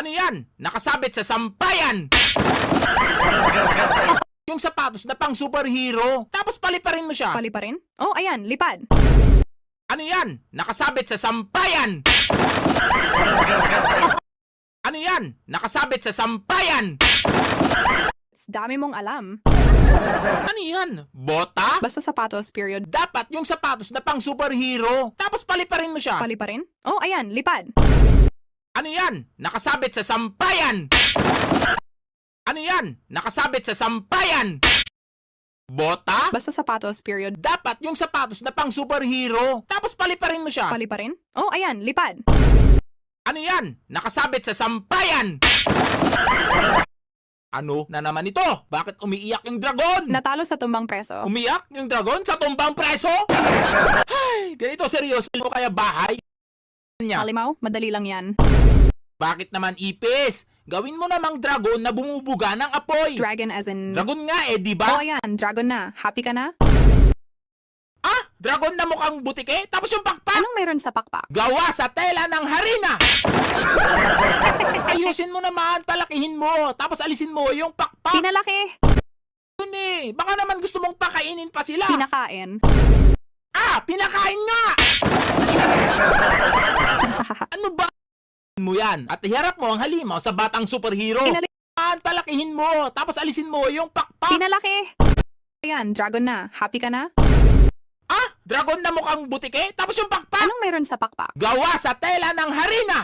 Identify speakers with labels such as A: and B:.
A: Ano yan? Nakasabit sa sampayan! Yung sapatos na pang superhero, tapos paliparin mo siya.
B: Pali pa rin? Oh, ayan, lipad.
A: Ano yan? Nakasabit sa sampayan! Ano yan? Nakasabit sa sampayan!
B: Dami mong alam.
A: Ano yan? Bota?
B: Basta sapatos, period.
A: Dapat yung sapatos na pang superhero, tapos paliparin mo siya.
B: Pali pa rin? Oh, ayan, lipad.
A: Ano yan? Nakasabit sa sampayan! Ano yan? Nakasabit sa sampayan! Bota?
B: Basta sapatos, period.
A: Dapat yung sapatos na pang superhero, tapos paliparin mo siya.
B: Pali pa rin? Oh, ayan, lipad.
A: Ano yan? Nakasabit sa sampayan! Ano na naman ito? Bakit umiiyak yung dragon?
B: Natalo sa tumbang preso.
A: Umiyak yung dragon sa tumbang preso? Ay, ganito seryoso mo kaya bahay? Niya.
B: Halimaw, madali lang yan.
A: Bakit naman ipis? Gawin mo namang dragon na bumubuga ng apoy.
B: Dragon as in...
A: Dragon nga di
B: Oh,
A: ba?
B: ayan, dragon na. Happy ka na?
A: Ah, dragon na mukhang butike, tapos yung pakpak.
B: Anong meron sa pakpak?
A: Gawa sa tela ng harina. Ayusin mo naman, palakihin mo, tapos alisin mo yung pakpak.
B: Pinalaki.
A: Yun baka naman gusto mong pakainin pa sila.
B: Pinakain.
A: Pinakain nga! Ano ba mo yan? At iharap mo ang halimaw sa batang superhero.
B: Pinali-
A: Palakihin mo, tapos alisin mo yung pakpak.
B: Pinalaki. Ayan, dragon na. Happy ka na?
A: Dragon na mukhang butike, tapos yung pakpak.
B: Anong meron sa pakpak?
A: Gawa sa tela ng harina.